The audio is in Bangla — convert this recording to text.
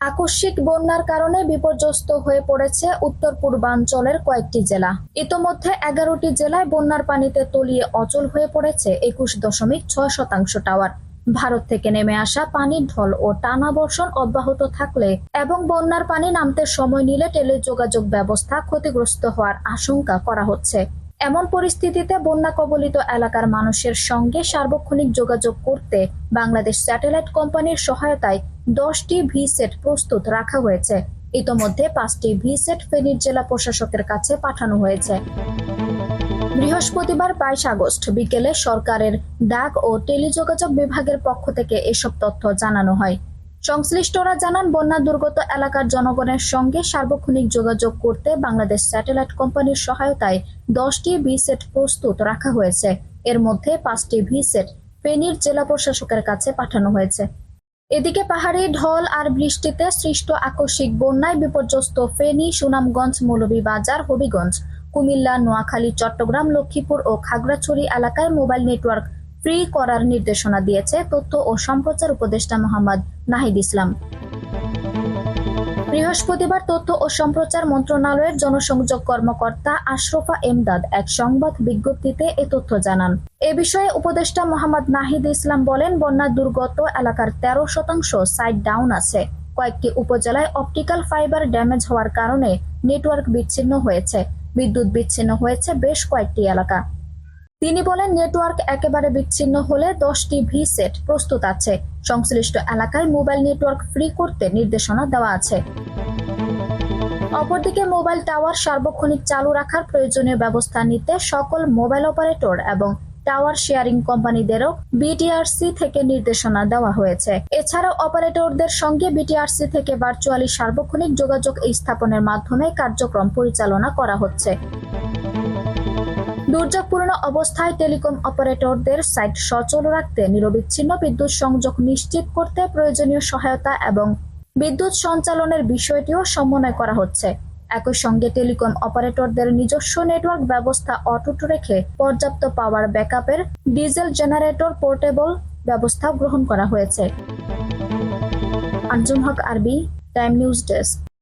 আকস্মিক বন্যার কারণে বিপর্যস্ত হয়ে পড়েছে উত্তর পূর্বাঞ্চলের কয়েকটি জেলা। ইতোমধ্যে 11টি জেলায় বন্যার পানিতে তলিয়ে অচল হয়ে পড়েছে 21.6% টাওয়ার। ভারত থেকে নেমে আসা পানির ঢল ও টানা বর্ষণ অব্যাহত থাকলে এবং বন্যার পানি নামতে সময় নিলে টেলিযোগাযোগ ব্যবস্থা ক্ষতিগ্রস্ত হওয়ার আশঙ্কা করা হচ্ছে। এমন পরিস্থিতিতে বন্যা কবলিত এলাকার মানুষের সঙ্গে সার্বক্ষণিক যোগাযোগ করতে বাংলাদেশ স্যাটেলাইট কোম্পানির সহায়তায় 10টি ভি-সেট প্রস্তুত রাখা হয়েছে। ইতোমধ্যে 5টি ভি-সেট ফেনীর জেলা প্রশাসকের কাছে পাঠানো হয়েছে। বৃহস্পতিবার 22 আগস্ট বিকেলে সরকারের ডাক ও টেলিযোগাযোগ বিভাগের পক্ষ থেকে এসব তথ্য জানানো হয়। সংশ্লিষ্টরা জানান, বন্যা দুর্গত এলাকার জনগণের সঙ্গে সার্বক্ষণিক যোগাযোগ করতে বাংলাদেশ স্যাটেলাইট কোম্পানির সহায়তায় 10টি ভি-সেট প্রস্তুত রাখা হয়েছে। এর মধ্যে 5টি ভি-সেট ফেনীর জেলা প্রশাসকের কাছে পাঠানো হয়েছে। এদিকে পাহাড়ি ঢল আর বৃষ্টিতে সৃষ্ট আকস্মিক বন্যায় বিপর্যস্ত ফেনী, সুনামগঞ্জ, মৌলভীবাজার, হবিগঞ্জ, কুমিল্লা, নোয়াখালী, চট্টগ্রাম, লক্ষ্মীপুর ও খাগড়াছড়ি এলাকায় মোবাইল নেটওয়ার্ক ফ্রি করার নির্দেশনা দিয়েছে তথ্য ও সম্প্রচার উপদেষ্টা মোহাম্মদ নাহিদ ইসলাম। বৃহস্পতিবার তথ্য ও সম্প্রচার মন্ত্রণালয়ের জনসংযোগ কর্মকর্তা আশরাফা এমদাদ এক সংবাদ বিজ্ঞপ্তিতে এ তথ্য জানান। এ বিষয়ে উপদেষ্টা মোহাম্মদ নাহিদ ইসলাম বলেন, বন্যা দুর্গত এলাকার 13% সাইট ডাউন আছে। কয়েকটি উপজেলায় অপটিক্যাল ফাইবার ড্যামেজ হওয়ার কারণে নেটওয়ার্ক বিচ্ছিন্ন হয়েছে। বিদ্যুৎ বিচ্ছিন্ন হয়েছে বেশ কয়েকটি এলাকা। তিনি বলেন, নেটওয়ার্ক একেবারে বিচ্ছিন্ন হলে 10টি ভি-সেট প্রস্তুত আছে। সংশ্লিষ্ট এলাকায় মোবাইল নেটওয়ার্ক ফ্রি করতে নির্দেশনা দেওয়া আছে। অপরদিকে মোবাইল টাওয়ার সার্বক্ষণিক চালু রাখার প্রয়োজনীয় ব্যবস্থা নিতে সকল মোবাইল অপারেটর এবং টাওয়ার শেয়ারিং কোম্পানিদেরও বিটিআরসি থেকে নির্দেশনা দেওয়া হয়েছে। এছাড়াও অপারেটরদের সঙ্গে বিটিআরসি থেকে ভার্চুয়ালি সার্বক্ষণিক যোগাযোগ স্থাপনের মাধ্যমে কার্যক্রম পরিচালনা করা হচ্ছে। দুর্যোগপূর্ণ অবস্থায় টেলিকম অপারেটরদের সাইট সচল রাখতে নিরবিচ্ছিন্ন বিদ্যুৎ সংযোগ নিশ্চিত করতে প্রয়োজনীয় সহায়তা এবং বিদ্যুৎ সঞ্চালনের বিষয়টিও সমন্বয় করা হচ্ছে। একই সঙ্গে টেলিকম অপারেটরদের নিজস্ব নেটওয়ার্ক ব্যবস্থা অটুট রেখে পর্যাপ্ত পাওয়ার ব্যাকআপের ডিজেল জেনারেটর পোর্টেবল ব্যবস্থা গ্রহণ করা হয়েছে। আঞ্জুম হক আরবি, টাইম নিউজ ডেস্ক।